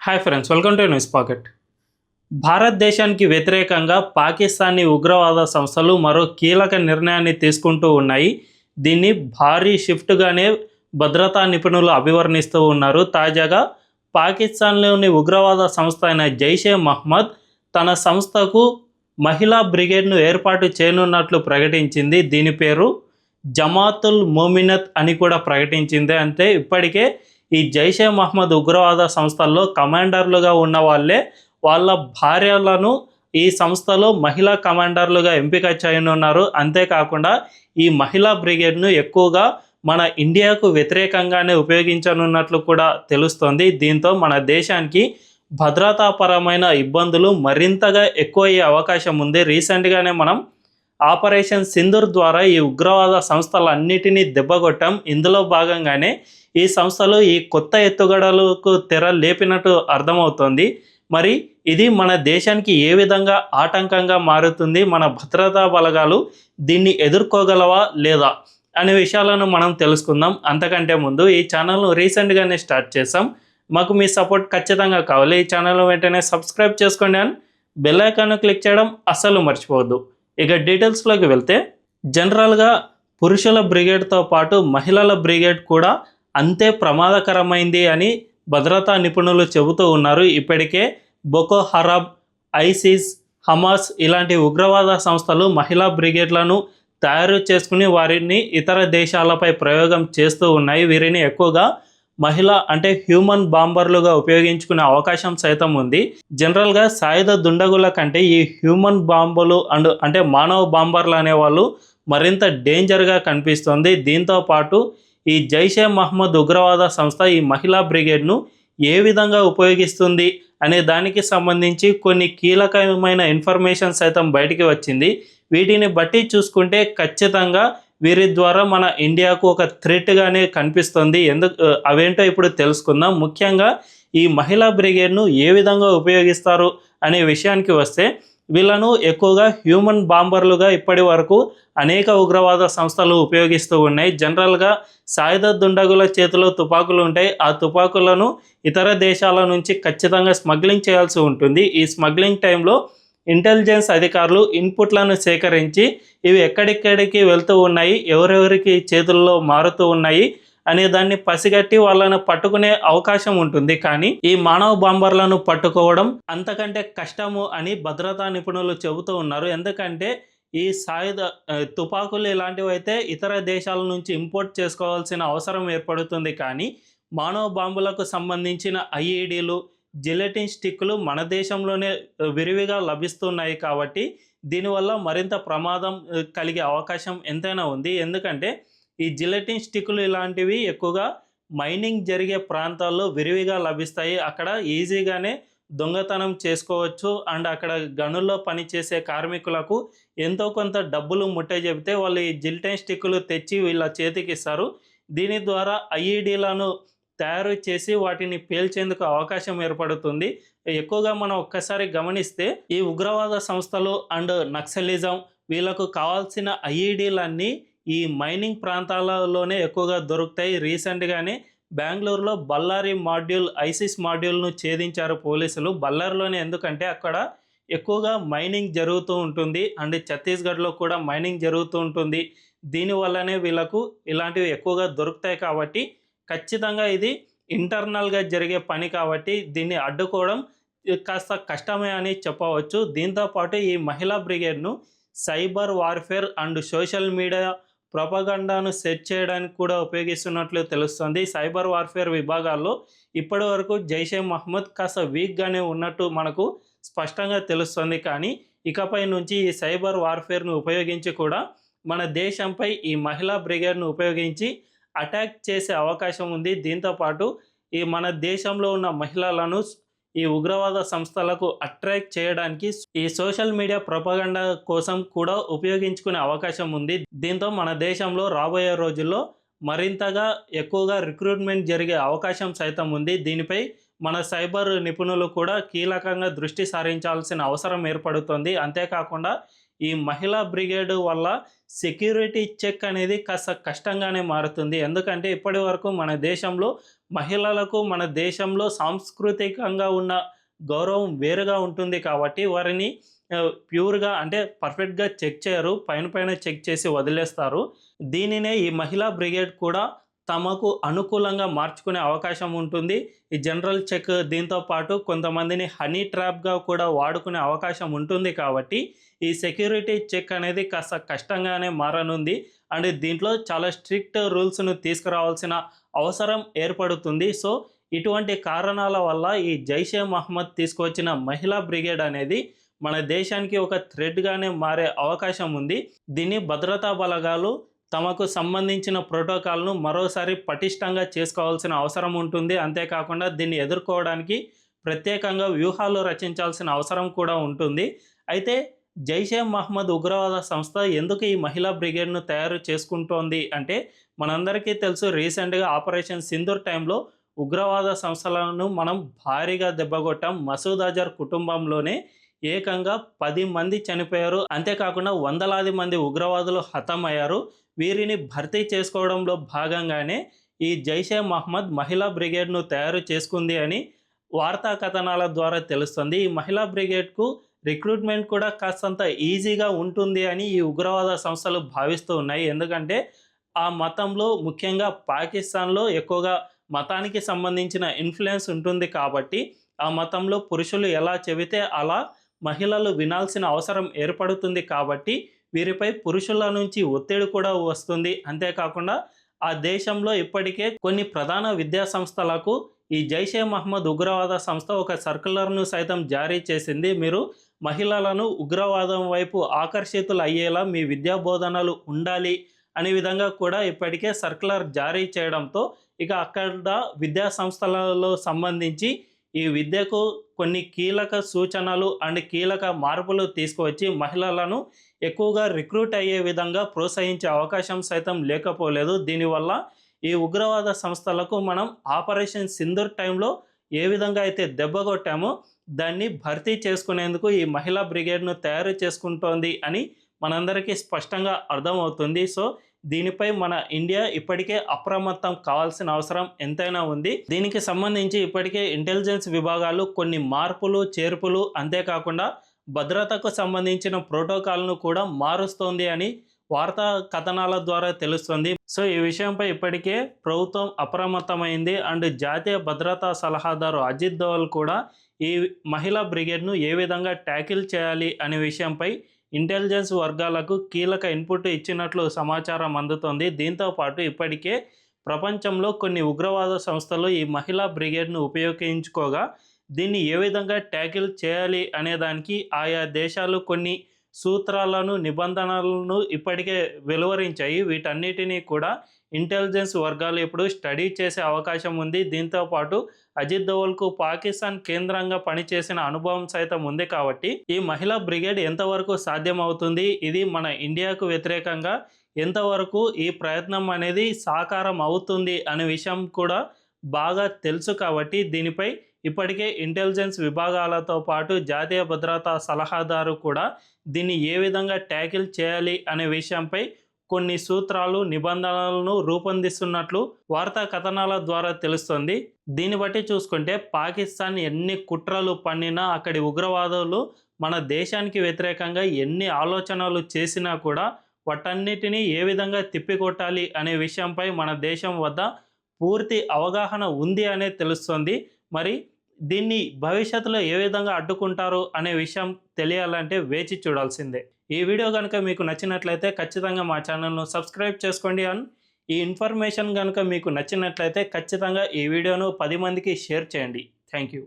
Hi friends, welcome to news pocket. భారతదేశానికి వ్యతిరేకంగా పాకిస్తానీ ఉగ్రవాద సంస్థలు మరో కీలక నిర్ణయాన్ని తీసుకుంటూ ఉన్నాయి. దీన్ని భారీ షిఫ్ట్గానే భద్రతా నిపుణులు అభివర్ణిస్తూ ఉన్నారు. తాజాగా పాకిస్తాన్లోని ఉగ్రవాద సంస్థ అయిన జైషే మహ్మద్ తన సంస్థకు మహిళా బ్రిగేడ్ను ఏర్పాటు చేయనున్నట్లు ప్రకటించింది. దీని పేరు జమాతుల్ మోమినత్ అని కూడా ప్రకటించింది. అంటే ఇప్పటికే ఈ జైషే మహ్మద్ ఉగ్రవాద సంస్థల్లో కమాండర్లుగా ఉన్న వాళ్ళే వాళ్ళ భార్యలను ఈ సంస్థలో మహిళా కమాండర్లుగా ఎంపిక చేయనున్నారు. అంతేకాకుండా ఈ మహిళా బ్రిగేడ్ను ఎక్కువగా మన ఇండియాకు వ్యతిరేకంగానే ఉపయోగించనున్నట్లు కూడా తెలుస్తోంది. దీంతో మన దేశానికి భద్రతాపరమైన ఇబ్బందులు మరింతగా ఎక్కువయ్యే అవకాశం ఉంది. రీసెంట్గానే మనం ఆపరేషన్ సింధూర్ ద్వారా ఈ ఉగ్రవాద సంస్థలన్నిటినీ దెబ్బకొట్టాం. ఇందులో భాగంగానే ఈ సంస్థలు ఈ కొత్త ఎత్తుగడలకు తెర లేపినట్టు అర్థమవుతోంది. మరి ఇది మన దేశానికి ఏ విధంగా ఆటంకంగా మారుతుంది, మన భద్రతా బలగాలు దీన్ని ఎదుర్కోగలవా లేదా అనే విషయాలను మనం తెలుసుకుందాం. అంతకంటే ముందు ఈ ఛానల్ను రీసెంట్గానే స్టార్ట్ చేసాం. మాకు మీ సపోర్ట్ ఖచ్చితంగా కావాలి. ఈ ఛానల్ వెంటనే సబ్స్క్రైబ్ చేసుకోండి అండ్ బెల్ ఐకాన్ను క్లిక్ చేయడం అస్సలు మర్చిపోవద్దు. ఇక డీటెయిల్స్లోకి వెళ్తే, జనరల్గా పురుషుల బ్రిగేడ్తో పాటు మహిళల బ్రిగేడ్ కూడా అంతే ప్రమాదకరమైంది అని భద్రతా నిపుణులు చెబుతూ ఉన్నారు. ఇప్పటికే బొకో హరామ్, ఐసిస్, హమాస్ ఇలాంటి ఉగ్రవాద సంస్థలు మహిళా బ్రిగేడ్లను తయారు చేసుకుని వారిని ఇతర దేశాలపై ప్రయోగం చేస్తూ ఉన్నాయి. వీరిని ఎక్కువగా అంటే హ్యూమన్ బాంబర్లుగా ఉపయోగించుకునే అవకాశం సైతం ఉంది. జనరల్గా సాయుధ దుండగుల కంటే ఈ హ్యూమన్ బాంబులు అంటే మానవ బాంబర్లు అనేవాళ్ళు మరింత డేంజర్గా కనిపిస్తుంది. దీంతో పాటు ఈ జైషే మహ్మద్ ఉగ్రవాద సంస్థ ఈ మహిళా బ్రిగేడ్ను ఏ విధంగా ఉపయోగిస్తుంది అనే దానికి సంబంధించి కొన్ని కీలకమైన ఇన్ఫర్మేషన్ సైతం బయటికి వచ్చింది. వీటిని బట్టి చూసుకుంటే ఖచ్చితంగా వీరి ద్వారా మన ఇండియాకు ఒక థ్రెట్గానే కనిపిస్తుంది. అవేంటో ఇప్పుడు తెలుసుకుందాం. ముఖ్యంగా ఈ మహిళా బ్రిగేడ్ను ఏ విధంగా ఉపయోగిస్తారు అనే విషయానికి వస్తే, వీళ్ళను ఎక్కువగా హ్యూమన్ బాంబర్లుగా ఇప్పటి వరకు అనేక ఉగ్రవాద సంస్థలు ఉపయోగిస్తూ ఉన్నాయి. జనరల్గా సాయుధ దుండగుల చేతిలో తుపాకులు ఉంటాయి. ఆ తుపాకులను ఇతర దేశాల నుంచి ఖచ్చితంగా స్మగ్లింగ్ చేయాల్సి ఉంటుంది. ఈ స్మగ్లింగ్ టైంలో ఇంటెలిజెన్స్ అధికారులు ఇన్పుట్లను సేకరించి ఇవి ఎక్కడెక్కడికి వెళ్తూ ఉన్నాయి, ఎవరెవరికి చేతుల్లో మారుతూ ఉన్నాయి అనే దాన్ని పసిగట్టి వాళ్ళను పట్టుకునే అవకాశం ఉంటుంది. కానీ ఈ మానవ బాంబర్లను పట్టుకోవడం అంతకంటే కష్టము అని భద్రతా నిపుణులు చెబుతూ ఉన్నారు. ఎందుకంటే ఈ సాయుధ తుపాకులు ఇలాంటివి అయితే ఇతర దేశాల నుంచి ఇంపోర్ట్ చేసుకోవాల్సిన అవసరం ఏర్పడుతుంది. కానీ మానవ బాంబులకు సంబంధించిన ఐఈడీలు, జిలెటిన్ స్టిక్లు మన దేశంలోనే విరివిగా లభిస్తున్నాయి. కాబట్టి దీనివల్ల మరింత ప్రమాదం కలిగే అవకాశం ఎంతైనా ఉంది. ఎందుకంటే ఈ జిలెటిన్ స్టిక్లు ఇలాంటివి ఎక్కువగా మైనింగ్ జరిగే ప్రాంతాల్లో విరివిగా లభిస్తాయి. అక్కడ ఈజీగానే దొంగతనం చేసుకోవచ్చు. అండ్ అక్కడ గనుల్లో పనిచేసే కార్మికులకు ఎంతో కొంత డబ్బులు చెబితే వాళ్ళు ఈ జిలెటిన్ స్టిక్లు తెచ్చి వీళ్ళ చేతికి ఇస్తారు. దీని ద్వారా ఐఈడీలను తయారు చేసి వాటిని పేల్చేందుకు అవకాశం ఏర్పడుతుంది. ఎక్కువగా మనం ఒక్కసారి గమనిస్తే ఈ ఉగ్రవాద సంస్థలు అండ్ నక్సలిజం వీళ్ళకు కావాల్సిన ఐఈడీలన్నీ ఈ మైనింగ్ ప్రాంతాలలోనే ఎక్కువగా దొరుకుతాయి. రీసెంట్గానే బెంగళూరులో బళ్ళారి మాడ్యూల్, ఐసిస్ మాడ్యూల్ను ఛేదించారు పోలీసులు. బళ్ళారిలోనే, ఎందుకంటే అక్కడ ఎక్కువగా మైనింగ్ జరుగుతూ ఉంటుంది. అండ్ ఛత్తీస్గఢ్లో కూడా మైనింగ్ జరుగుతూ ఉంటుంది. దీనివల్లనే వీళ్ళకు ఇలాంటివి ఎక్కువగా దొరుకుతాయి. కాబట్టి ఖచ్చితంగా ఇది ఇంటర్నల్గా జరిగే పని కాబట్టి దీన్ని అడ్డుకోవడం కాస్త కష్టమే అని చెప్పవచ్చు. దీంతోపాటు ఈ మహిళా బ్రిగేడ్ను cyber warfare and social media ప్రొపగండాను సెట్ చేయడానికి కూడా ఉపయోగిస్తున్నట్లు తెలుస్తుంది. సైబర్ వార్ఫేర్ విభాగాల్లో ఇప్పటి వరకు జైషే మహ్మద్ కాస్త వీక్గానే ఉన్నట్టు మనకు స్పష్టంగా తెలుస్తుంది. కానీ ఇకపై నుంచి ఈ సైబర్ వార్ఫేర్ను ఉపయోగించి కూడా మన దేశంపై ఈ మహిళా బ్రిగేడ్ను ఉపయోగించి అటాక్ చేసే అవకాశం ఉంది. దీంతోపాటు ఈ మన దేశంలో ఉన్న మహిళలను ఈ ఉగ్రవాద సంస్థలకు అట్రాక్ట్ చేయడానికి ఈ సోషల్ మీడియా ప్రొపగండా కోసం కూడా ఉపయోగించుకునే అవకాశం ఉంది. దీంతో మన దేశంలో రాబోయే రోజుల్లో మరింతగా ఎక్కువగా రిక్రూట్మెంట్ జరిగే అవకాశం సైతం ఉంది. దీనిపై మన సైబర్ నిపుణులు కూడా కీలకంగా దృష్టి సారించాల్సిన అవసరం ఏర్పడుతుంది. అంతేకాకుండా ఈ మహిళా బ్రిగేడ్ వల్ల సెక్యూరిటీ చెక్ అనేది కాస్త కష్టంగానే మారుతుంది. ఎందుకంటే ఇప్పటి వరకు మన దేశంలో మహిళలకు మన దేశంలో సాంస్కృతికంగా ఉన్న గౌరవం వేరుగా ఉంటుంది కాబట్టి వారిని ప్యూర్గా అంటే పర్ఫెక్ట్గా చెక్ చేయరు, పైన చెక్ చేసి వదిలేస్తారు. దీనినే ఈ మహిళా బ్రిగేడ్ కూడా తమకు అనుకూలంగా మార్చుకునే అవకాశం ఉంటుంది. ఈ జనరల్ చెక్ దీంతో పాటు కొంతమందిని హనీ ట్రాప్గా కూడా వాడుకునే అవకాశం ఉంటుంది. కాబట్టి ఈ సెక్యూరిటీ చెక్ అనేది కాస్త కష్టంగానే మారనుంది. అండ్ దీంట్లో చాలా స్ట్రిక్ట్ రూల్స్ను తీసుకురావాల్సిన అవసరం ఏర్పడుతుంది. సో ఇటువంటి కారణాల వల్ల ఈ జైషే మహమ్మద్ తీసుకొచ్చిన మహిళా బ్రిగేడ్ అనేది మన దేశానికి ఒక థ్రెడ్గానే మారే అవకాశం ఉంది. దీన్ని భద్రతా బలగాలు తమకు సంబంధించిన ప్రోటోకాల్ను మరోసారి పటిష్టంగా చేసుకోవాల్సిన అవసరం ఉంటుంది. అంతేకాకుండా దీన్ని ఎదుర్కోవడానికి ప్రత్యేకంగా వ్యూహాలు రచించాల్సిన అవసరం కూడా ఉంటుంది. అయితే జైషే మహమ్మద్ ఉగ్రవాద సంస్థ ఎందుకు ఈ మహిళా బ్రిగేడ్ను తయారు చేసుకుంటోంది అంటే, మనందరికీ తెలుసు రీసెంట్గా ఆపరేషన్ సింధూర్ టైంలో ఉగ్రవాద సంస్థలను మనం భారీగా దెబ్బకొట్టాం. మసూద్ అజర్ కుటుంబంలోనే ఏకంగా 10 మంది చనిపోయారు. అంతేకాకుండా వందలాది మంది ఉగ్రవాదులు హతమయ్యారు. వీరిని భర్తీ చేసుకోవడంలో భాగంగానే ఈ జైషే మహమ్మద్ మహిళా బ్రిగేడ్ను తయారు చేసుకుంది అని వార్తా కథనాల ద్వారా తెలుస్తుంది. ఈ మహిళా బ్రిగేడ్కు రిక్రూట్మెంట్ కూడా కాస్తంత ఈజీగా ఉంటుంది అని ఈ ఉగ్రవాద సంస్థలు భావిస్తూ ఉన్నాయి. ఎందుకంటే ఆ మతంలో ముఖ్యంగా పాకిస్తాన్లో ఎక్కువగా మతానికి సంబంధించిన ఇన్ఫ్లుయెన్స్ ఉంటుంది. కాబట్టి ఆ మతంలో పురుషులు ఎలా చెబితే అలా మహిళలు వినాల్సిన అవసరం ఏర్పడుతుంది. కాబట్టి వీరిపై పురుషుల నుంచి ఒత్తిడి కూడా వస్తుంది. అంతేకాకుండా ఆ దేశంలో ఇప్పటికే కొన్ని ప్రధాన విద్యా సంస్థలకు ఈ జైషే మహమ్మద్ ఉగ్రవాద సంస్థ ఒక సర్క్యులర్ను సైతం జారీ చేసింది. మీరు మహిళలను ఉగ్రవాదం వైపు ఆకర్షితులు అయ్యేలా మీ విద్యా బోధనలు ఉండాలి అనే విధంగా కూడా ఇప్పటికే సర్క్యులర్ జారీ చేయడంతో ఇక అక్కడ విద్యా సంస్థలలో సంబంధించి ఈ విద్యకు కొన్ని కీలక సూచనలు అండ్ కీలక మార్పులు తీసుకువచ్చి మహిళలను ఎక్కువగా రిక్రూట్ అయ్యే విధంగా ప్రోత్సహించే అవకాశం సైతం లేకపోలేదు. దీనివల్ల ఈ ఉగ్రవాద సంస్థలకు మనం ఆపరేషన్ సింధూర్ టైంలో ఏ విధంగా అయితే దెబ్బ కొట్టామో దాన్ని భర్తీ చేసుకునేందుకు ఈ మహిళా బ్రిగేడ్ను తయారు చేసుకుంటోంది అని మనందరికీ స్పష్టంగా అర్థమవుతుంది. సో దీనిపై మన ఇండియా ఇప్పటికే అప్రమత్తం కావాల్సిన అవసరం ఎంతైనా ఉంది. దీనికి సంబంధించి ఇప్పటికే ఇంటెలిజెన్స్ విభాగాలు కొన్ని మార్పులు చేర్పులు అంతేకాకుండా భద్రతకు సంబంధించిన ప్రోటోకాల్ను కూడా మారుస్తోంది అని వార్తా కథనాల ద్వారా తెలుస్తుంది. సో ఈ విషయంపై ఇప్పటికే ప్రభుత్వం అప్రమత్తమైంది. అండ్ జాతీయ భద్రతా సలహాదారు అజిత్ దోవల్ కూడా ఈ మహిళా బ్రిగేడ్ను ఏ విధంగా ట్యాకిల్ చేయాలి అనే విషయంపై ఇంటెలిజెన్స్ వర్గాలకు కీలక ఇన్పుట్ ఇచ్చినట్లు సమాచారం అందుతోంది. దీంతో పాటు ఇప్పటికే ప్రపంచంలో కొన్ని ఉగ్రవాద సంస్థలు ఈ మహిళా బ్రిగేడ్ను ఉపయోగించుకోగా దీన్ని ఏ విధంగా ట్యాకిల్ చేయాలి అనే దానికి ఆయా దేశాలు కొన్ని సూత్రాలను నిబంధనలను ఇప్పటికే వెలువరించాయి. వీటన్నిటినీ కూడా ఇంటెలిజెన్స్ వర్గాలు ఇప్పుడు స్టడీ చేసే అవకాశం ఉంది. దీంతో పాటు అజిత్ దోవల్కు పాకిస్తాన్ కేంద్రంగా పనిచేసిన అనుభవం సైతం ఉంది. కాబట్టి ఈ మహిళా బ్రిగేడ్ ఎంతవరకు సాధ్యమవుతుంది, ఇది మన ఇండియాకు వ్యతిరేకంగా ఎంతవరకు ఈ ప్రయత్నం అనేది సాకారం అవుతుంది అనే విషయం కూడా బాగా తెలుసు. కాబట్టి దీనిపై ఇప్పటికే ఇంటెలిజెన్స్ విభాగాలతో పాటు జాతీయ భద్రతా సలహాదారు కూడా దీన్ని ఏ విధంగా ట్యాకిల్ చేయాలి అనే విషయంపై కొన్ని సూత్రాలు నిబంధనలను రూపొందిస్తున్నట్లు వార్తా కథనాల ద్వారా తెలుస్తుంది. దీన్ని బట్టి చూసుకుంటే పాకిస్తాన్ ఎన్ని కుట్రలు పన్నినా, అక్కడి ఉగ్రవాదులు మన దేశానికి వ్యతిరేకంగా ఎన్ని ఆలోచనలు చేసినా కూడా వాటన్నిటినీ ఏ విధంగా తిప్పికొట్టాలి అనే విషయంపై మన దేశం వద్ద పూర్తి అవగాహన ఉంది అనే తెలుస్తుంది. మరి దీన్ని భవిష్యత్తులో ఏ విధంగా అడ్డుకుంటారు అనే విషయం తెలియాలంటే వేచి చూడాల్సిందే. ఈ వీడియో కనుక మీకు నచ్చినట్లయితే ఖచ్చితంగా మా ఛానల్ను సబ్స్క్రైబ్ చేసుకోండి. అండ్ ఈ ఇన్ఫర్మేషన్ కనుక మీకు నచ్చినట్లయితే ఖచ్చితంగా ఈ వీడియోను 10 మందికి షేర్ చేయండి. Thank you.